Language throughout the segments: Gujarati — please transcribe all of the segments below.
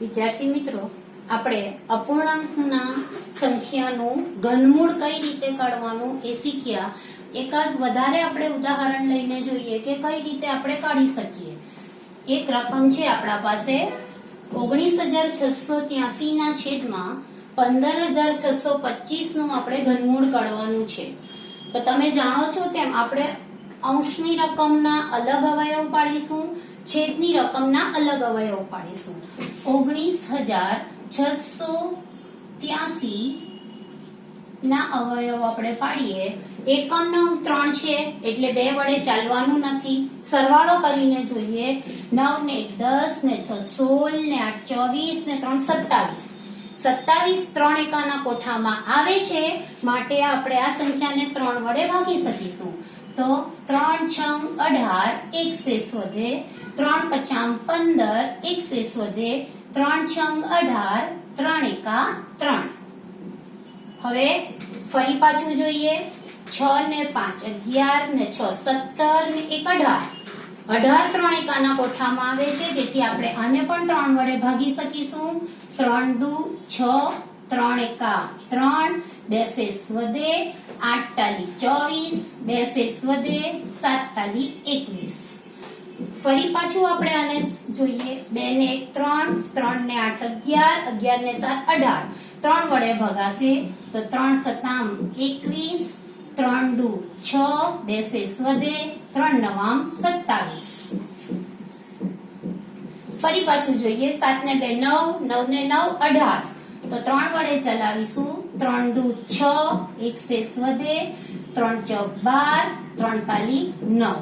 વિદ્યાર્થી મિત્રો, આપણે અપૂર્ણાંકના સંખ્યાનું ઘનમૂળ કઈ રીતે કાઢવાનું એ શીખ્યા. એકાદ વધારે આપણે ઉદાહરણ લઈને જોઈએ કે કઈ રીતે આપણે કાઢી શકીએ. એક રકમ છે આપણા પાસે 19,683 ના છેદમાં 15,625 નું આપણે ઘનમૂળ કાઢવાનું છે. તો તમે જાણો છો તેમ આપણે અંશની રકમના અલગ અવયવ પાડીશું, છેદની રકમના અલગ અવયવ પાડીશું. 19,683 ના અવયવ આપણે પાડીએ. એકમનો અંક 3 છે એટલે 2 વડે ચાલવાનું નથી. સરવાળો કરીને જોઈએ. 9 ને 10 ને 6 16 ને 8 24 ને 3 27. 27 3 એકાના કોઠામાં આવે છે, માટે આપણે આ સંખ્યાને 3 વડે ભાગી શકીશું. તો 3 6 18, એક શેષ વધે. 3 5 15, એક શેષ વધે. 3 6 18, 3 એકા 3. હવે ફરી પાછું જોઈએ. 6 ને 5 11 ને 6 17 ને 1 18. 18 3 એકાના કોઠામાં આવે છે, તેથી આપણે આને પણ 3 વડે ભાગી શકીશું. 3 દુ 6, 3 એકા 3, બે શેષ વધે. 8 તાલી 24, બે શેષ વધે. 7 તાલી 21. ફરી પાછું આપણે આને જોઈએ. 2 ને 1 3, 3 ને 8 11, 11 ને 7 18. 3 વડે ભગાશે તો 3 7 21, 3 દુ 6, બે શેષ વધે. 3 9 27. ફરી પાછું જોઈએ. 7 ને 2 9, 9 ને 9 18. તો 3 વડે ચલાવીશું. 3 દુ 6, એક શેષ વધે. 3 4 12, 3 તાલી 9.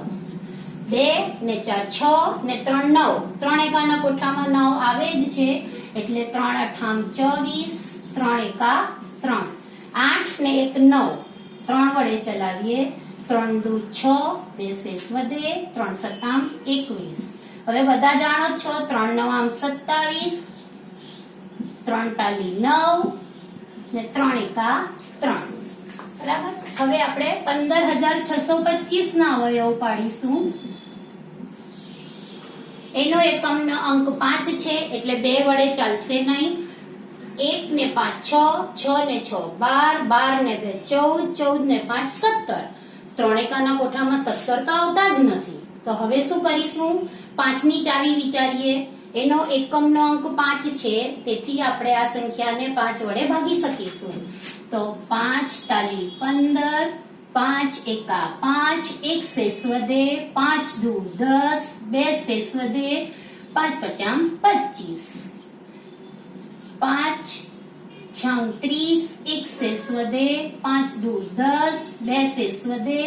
2 ને 4 6 ને 3 9. 3 એકાના કોઠામાં 9 આવે જ છે, એટલે 3 8 24, 3 એકા 3. 8 ને 1 9. 3 વડે ચલાવીએ. 3 દુ 6, બે શેષ વધે. 3 7 21. હવે બધા જાણો છો. 3 9 27, 3 તાલી 9 ને 3 એકા 3. બરાબર. હવે આપણે 15,625 ના અવયવ પાડીશું. એનો એકમનો અંક 5 છે એટલે 2 વડે ચાલશે નહીં. 1 ને 5 6, 6 ને 6 12, 12 ને 2 14, 14 ને 5 17. 3 એકાના કોઠામાં 17 તો આવતા જ નથી. તો હવે શું કરીશું? 5 ની ચાવી વિચારીએ. એનો એકમનો અંક 5 છે, તેથી આપણે આ સંખ્યાને 5 વડે ભાગી શકીશું. તો 5 તાલી 15, 5 એકા 5, એક શેષ વધે. 5 દુ 10, બે શેષ વધે. 5 5 25. 5 6 30, એક શેષ વધે. 5 દુ 10, બે શેષ વધે.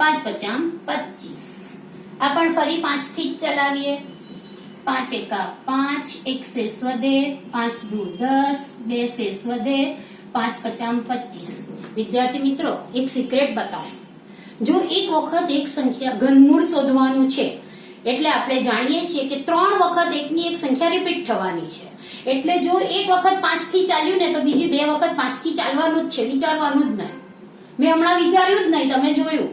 5 5 25. આ પણ ફરી 5 થી જ ચલાવીએ. 5 એકા 5, એક શેષ વધે. 5 દુ 10, બે શેષ વધે. 5 5 25. વિદ્યાર્થી મિત્રો, એક સિક્રેટ બતાવો. જો એક વખત એક સંખ્યા ઘનમૂળ શોધવાનું છે, એટલે આપણે જાણીએ છીએ કે 3 વખત એકની એક સંખ્યા રિપીટ થવાની છે. એટલે જો એક વખત 5 થી ચાલ્યું ને, તો બીજી 2 વખત 5 થી ચાલવાનું જ છે, વિચારવાનું જ નહીં. મેં હમણાં વિચાર્યું જ નહીં, તમે જોયું.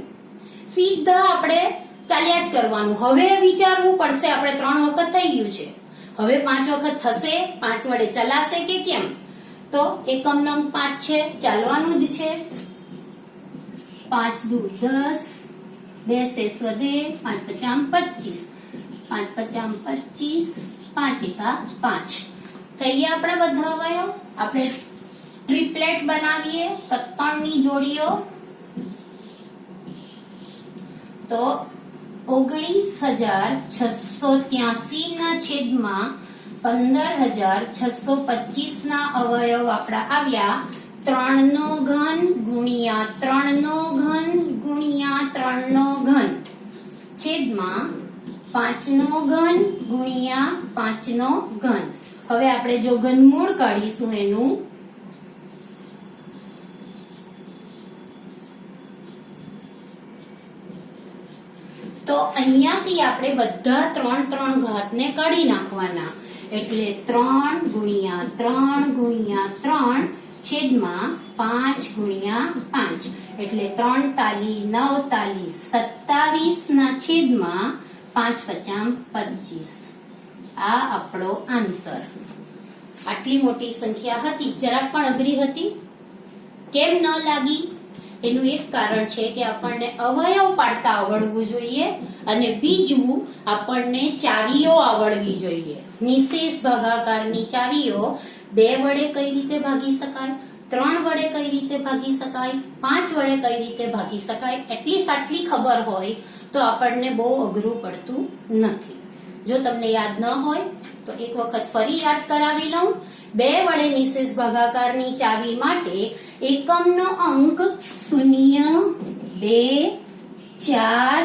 સીધા આપણે ચાલ્યા જ કરવાનું. હવે વિચારવું પડશે. આપણે 3 વખત થઈ ગયું છે, હવે 5 વખત થશે. 5 વડે ચલાશે કે કેમ? તો એકમનો અંક 5 છે, ચાલવાનું જ છે. 5 દુ 10, બે શેષ વધે. 5 5 25. 5 5 25, 5 એકા 5. થઈ ગયા આપણા બધા અવયવ. આપણે ટ્રિપલેટ બનાવીએ, 3 ની જોડીઓ. તો 19,683 ના છેદમાં 15,625 ના અવયવ આપણા આવ્યા. 3 નો ઘન ગુણ્યા 3 નો ઘન ગુણ્યા 3 નો ઘન છેદમાં 5 નો ઘન ગુણ્યા 5 નો ઘન. હવે આપણે જો ઘનમૂળ કાઢીશું એનું, તો અહીંયાથી આપણે બધા 3 3 ઘાતને કાઢી નાખવાના. એટલે 3 ગુણ્યા 3 ગુણ્યા 3 છેદમાં 5 ગુણ્યા 5. એટલે 3 તાલી 9 તાલી 27 ના છેદમાં 5 5 25. આ આપણો આન્સર. આટલી મોટી સંખ્યા હતી, જરાક પણ અઘરી હતી? કેમ ન લાગી? એનું એક કારણ છે કે આપણને અવયવ પાડતા આવડવું જોઈએ અને બીજું આપણને ચાવીઓ આવડવી જોઈએ. નિશેષ ભાગાકારની ચાવીઓ 2 વડે કઈ રીતે ભાગી શકાય, 3 વડે કઈ રીતે ભાગી શકાય, 5 વડે કઈ રીતે ભાગી શકાય, એટલીસ્ટ આટલી ખબર હોય તો આપણને બહુ અઘરું પડતું નથી. જો તમને યાદ ન હોય તો એક વખત ફરી યાદ કરાવી લઉં. 2 વડે નિશેષ ભાગાકારની ચાવી માટે એકમનો અંક 0, 2, 4,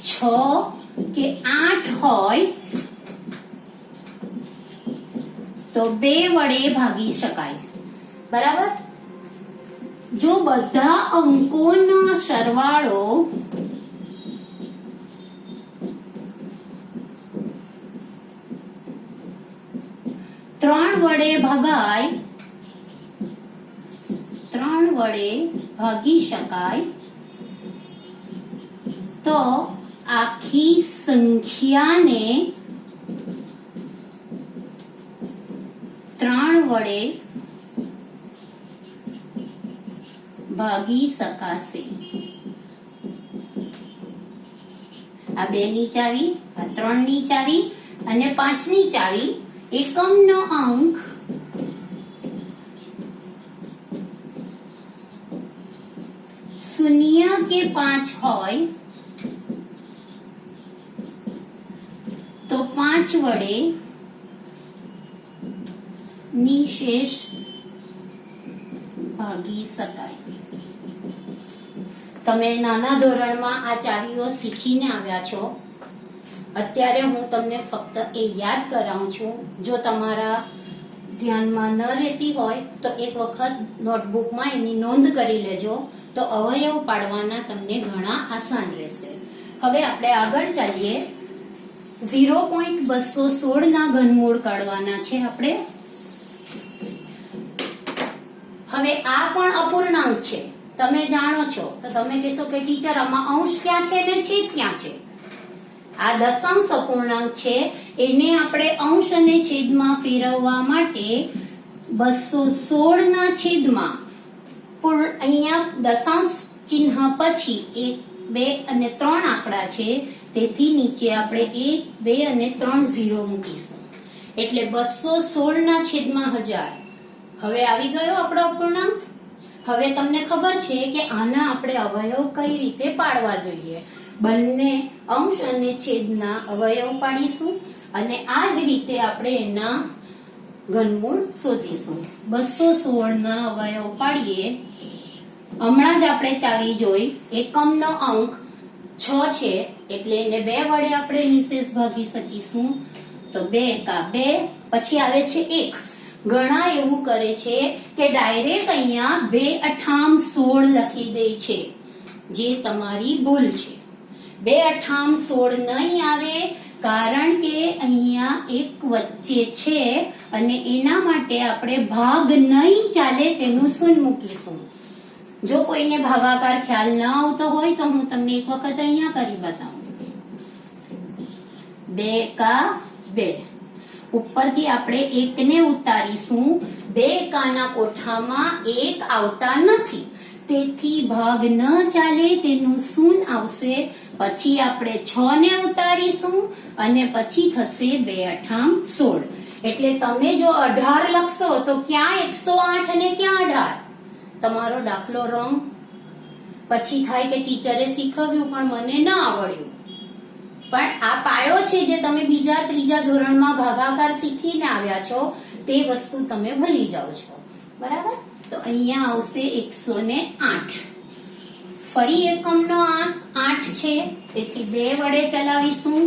6 કે 8 હોય તો 2 વડે ભાગી શકાય. બરાબર? જો બધા અંકોનો સરવાળો 3 વડે ભગાય, 3 વડે ભાગી શકાય તો આખી સંખ્યાને 3 વડે ભાગી શકાશે. આ 2 ની ચાવી, આ 3 ની ચાવી અને 5 ની ચાવી એકમનો અંક 0 કે 5 હોય તો 5 વડે નિશેષ ભાગી શકાય. તમે નાના ધોરણમાં આ ચાવીઓ શીખીને આવ્યા છો. અત્યારે હું તમને ફક્ત એ યાદ કરાવું છું. જો તમારા ધ્યાનમાં ન રહેતી હોય તો એક વખત નોટબુકમાં એની નોંધ કરી લેજો, તો અવયવ પાડવાના તમને ઘણા આસાન રહેશે. હવે આપણે આગળ ચાલીએ. 0.216 ના ઘનમૂળ કાઢવાના છે આપણે. હવે આ પણ અપૂર્ણાંક છે, તમે જાણો છો. તો તમે કહેશો કે ટીચર આમાં અંશ ક્યાં છે ને છેદ ક્યાં છે? આ દશાંશ અપૂર્ણાંક છે, એને આપણે અંશ અને છેદમાં ફેરવવા માટે 216 ના છેદમાં અહીંયા દશાંશ ચિહ્ન પછી 1, 2 અને 3 આંકડા છે, તેથી નીચે આપણે 1, 2 અને 3 0 મૂકીશું. એટલે 216 ના છેદમાં 1000. હવે આવી ગયો આપણો અપૂર્ણાંક. હવે તમને ખબર છે કે આના આપણે અવયવ કઈ રીતે પાડવા જોઈએ. બંને અંશ અને છેદના અવયવ પાડીશું અને આ જ રીતે આપણે એના ઘનમૂળ શોધીશું. 216 ના અવયવ પાડીએ. હમણાં જ આપણે ચાવી જોઈ, એકમનો અંક 6 છે એટલે એને 2 વડે આપણે નિશેષ ભાગી શકીશું. તો 2 કા 2, પછી આવે છે 1. ઘણા એવું કરે છે કે ડાયરેક્ટ અહીંયા 2 અઠામ 16 લખી દે છે, જે તમારી ભૂલ છે. 2 અઠામ 16 નહીં આવે, કારણ કે અહીંયા એક વચ્ચે છે અને એના માટે આપણે ભાગ નહીં ચાલે તેનું શૂન્ય મૂકીશું. જો કોઈને ભાગાકાર ખ્યાલ ન આવતો હોય તો હું તમને એક વખત અહીંયા કરી બતાવું. 2 કા 2, ઉપરથી આપણે 1 ને ઉતારીશું. 2 એકાના કોઠામાં 1 આવતા નથી, તેથી ભાગ ન ચાલે તેનું શૂન્ય આવશે. પછી આપણે 6 ને ઉતારીશું અને પછી થશે 2 અઠામ 16. એટલે તમે જો 18 લખશો તો ક્યાં 108 અને ક્યાં 18? તમારો દાખલો રોંગ. પછી થાય કે ટીચરે શીખવ્યું પણ મને ન આવડ્યું. પણ આ પાયો છે જે તમે બીજા ત્રીજા ધોરણમાં ભાગાકાર શીખીને આવ્યા છો, તે વસ્તુ તમે ભૂલી જાઓ છો. બરાબર? તો અહીંયા આવશે 108. ફરી એકમનો અંક 8 છે, તેથી 2 વડે ચલાવીશું.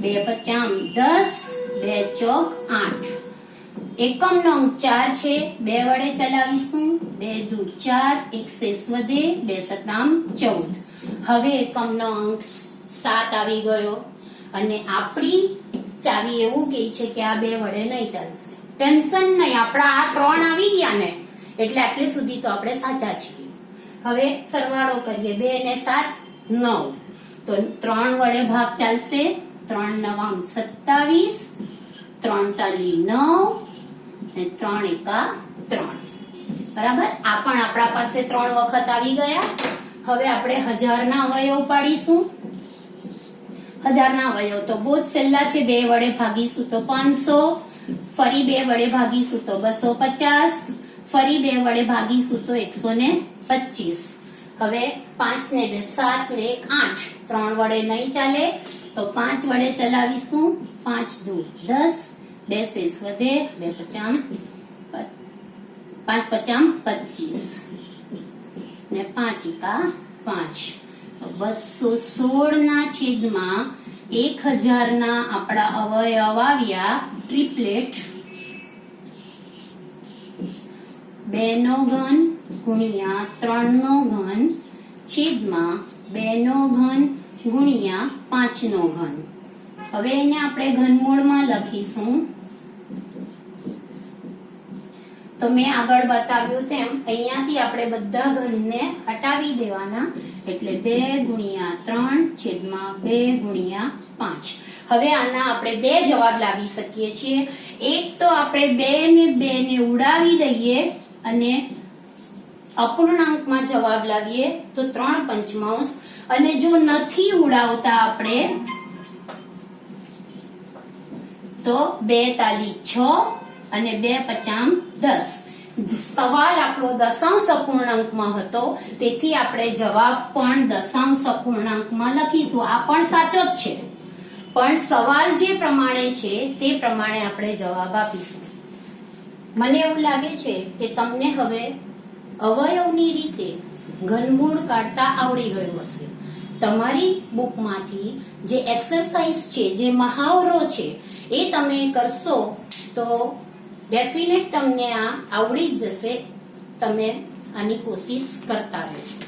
2 પચામ 10, 2 ચોક 8. એકમનો અંક 4 છે, 2 વડે ચલાવીશું. 2 દુ 4, 1 શેષ વધે, 2 સતામ 14. હવે એકમનો અંક 7 આવી ગયો અને આપણી ચાવી એવું કહે છે કે આ 2 વડે નહીં ચાલશે. ટેન્શન નહીં, આપણા આ 3 આવી ગયા ને એટલે આટલે સુધી તો આપણે સાચા છીએ. હવે સરવાળો કરીએ. 2 ને 7 9, તો 3 વડે ભાગ ચાલશે. 3 9 27, 3 તાલી 9, અને 3 એકા 3. બરાબર, આ પણ આપણા પાસે 3 વખત આવી ગયા. હવે આપણે 1000 ના અવયવ પાડીશું. 1000 ના અવયવ તો બહુ જ સહેલા છે. 2 વડે ભાગીશું તો 500, ફરી 2 વડે ભાગીશું તો 250, ફરી 2 વડે ભાગીશું તો 125. હવે 5 ને 2 7 ને 1 8. 3 વડે નહીં ચાલે તો 5 વડે ચલાવીશું. 5 દુ 10, 2 શેષ વધે, 2 પચામ 5 પચામ 25 ને 5 એકા 5. 216 ના છેદમાં 1000 ના આપણા અવયવ આવ્યા ટ્રિપલેટ. 2 નો ઘન ગુણ્યા 3 નો ઘન છેદમાં 2 નો ઘન ગુણ્યા 5 નો ઘન. હવે એને આપણે ઘનમૂળમાં લખીશું. તો મેં આગળ બતાવ્યું તેમ અહીંયાથી આપણે બધા ઘનને હટાવી દેવાના. એટલે 2 ગુણ્યા 3 છેદમાં 2 ગુણ્યા 5. હવે આના આપણે 2 જવાબ લાવી શકીએ છીએ. એક તો આપણે 2 ને ઉડાવી દઈએ અને અપૂર્ણાંકમાં જવાબ લાવીએ તો 3 પંચમાંશ. અને જો નથી ઉડાવતા આપણે તો 2 તાલી 6 અને 2 પચામ 10. સવાલ આપણો દશાંશ અપૂર્ણાંકમાં હતો, તેથી આપણે જવાબ પણ દશાંશ અપૂર્ણાંકમાં લખીશું. આ પણ સાચો જ છે, પણ સવાલ જે પ્રમાણે છે તે પ્રમાણે આપણે જવાબ આપીશું. મને એવું લાગે છે કે તમને હવે અવયવની રીતે ઘનમૂળ કાઢતા આવડી ગયું હશે. તમારી બુકમાંથી જે એક્સરસાઇઝ છે, જે મહાવરો છે, એ તમે કરશો તો ડેફિનેટ તમને આ આવડી જ જશે. તમે આની કોશિશ કરતા રહેજો.